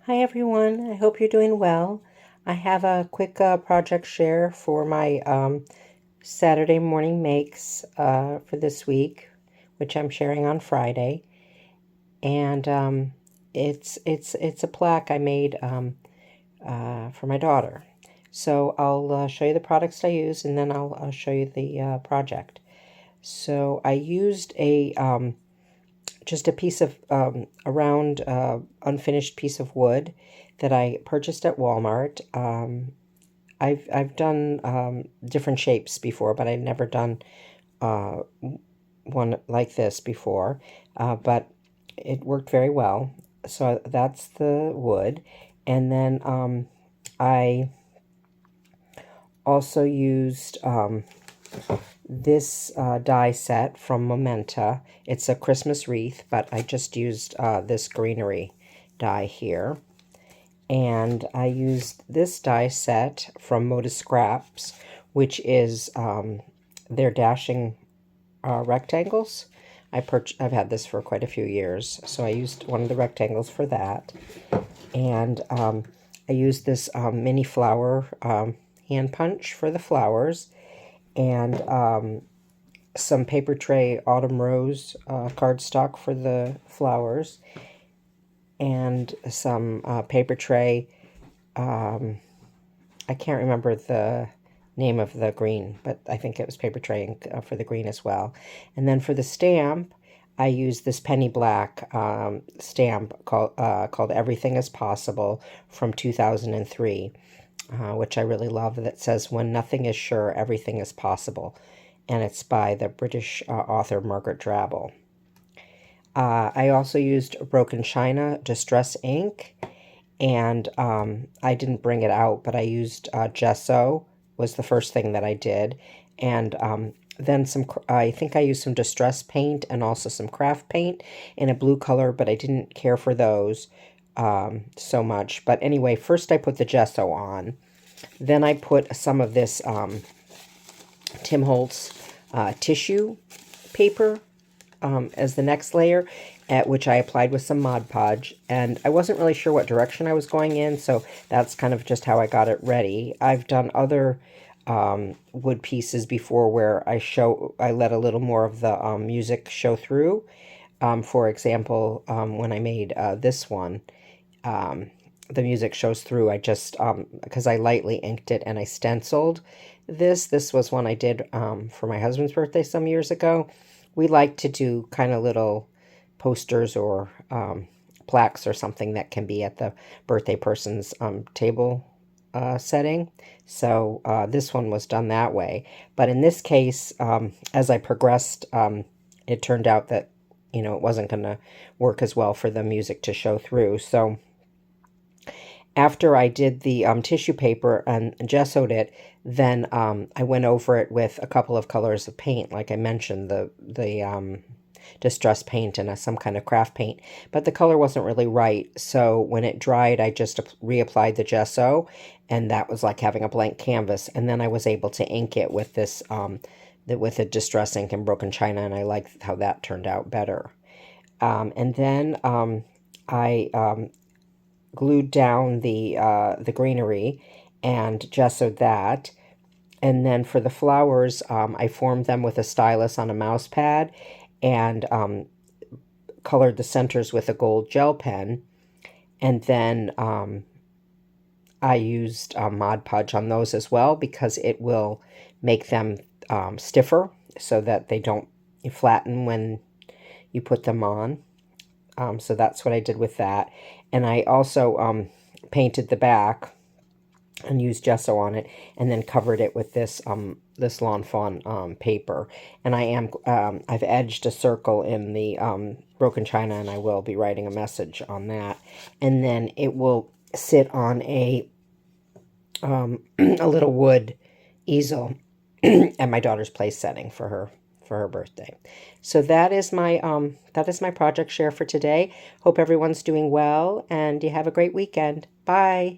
Hi everyone, I hope you're doing well. I have a quick project share for my Saturday morning makes for this week, which I'm sharing on Friday. And it's a plaque I made for my daughter. So I'll show you the products I used, and then I'll show you the project. So I used just a piece of a round unfinished piece of wood that I purchased at Walmart. I've done different shapes before, but I've never done uh, one like this before. But it worked very well. So that's the wood, and then I also used this die set from Momenta. It's a Christmas wreath, but I just used this greenery die here. And I used this die set from Modus Scraps, which is their dashing rectangles. I've had this for quite a few years, so I used one of the rectangles for that. And I used this mini flower hand punch for the flowers, and some paper tray autumn rose cardstock for the flowers, and some paper tray. I can't remember the name of the green, but I think it was paper tray ink for the green as well. And then for the stamp, I used this penny black stamp called Everything is Possible from 2003. Which I really love, that says, "When nothing is sure, everything is possible." And it's by the British author Margaret Drabble. I also used Broken China Distress ink, and I didn't bring it out, but I used gesso was the first thing that I did. And then I think I used some distress paint and also some craft paint in a blue color, but I didn't care for those so much. But anyway, first I put the gesso on. Then I put some of this Tim Holtz tissue paper as the next layer, at which I applied with some Mod Podge. And I wasn't really sure what direction I was going in, so that's kind of just how I got it ready. I've done other wood pieces before where I let a little more of the music show through. For example, when I made this one, the music shows through. I just, because I lightly inked it and I stenciled this. This was one I did for my husband's birthday some years ago. We like to do kind of little posters or plaques or something that can be at the birthday person's table setting. So this one was done that way. But in this case, as I progressed, it turned out that, it wasn't going to work as well for the music to show through. So after I did the tissue paper and gessoed it, then I went over it with a couple of colors of paint, like I mentioned, the distress paint and some kind of craft paint. But the color wasn't really right, so when it dried, I just reapplied the gesso, and that was like having a blank canvas. And then I was able to ink it with this, with a distress ink and Broken China, and I liked how that turned out better. And then I glued down the greenery and gessoed that. And then for the flowers, I formed them with a stylus on a mouse pad and colored the centers with a gold gel pen. And then I used Mod Podge on those as well, because it will make them stiffer so that they don't flatten when you put them on. So that's what I did with that. And I also painted the back and used gesso on it, and then covered it with this this Lawn Fawn paper. And I've edged a circle in the Broken China, and I will be writing a message on that. And then it will sit on a a little wood easel at my daughter's place setting for her birthday. So that is my project share for today. Hope everyone's doing well, and you have a great weekend. Bye.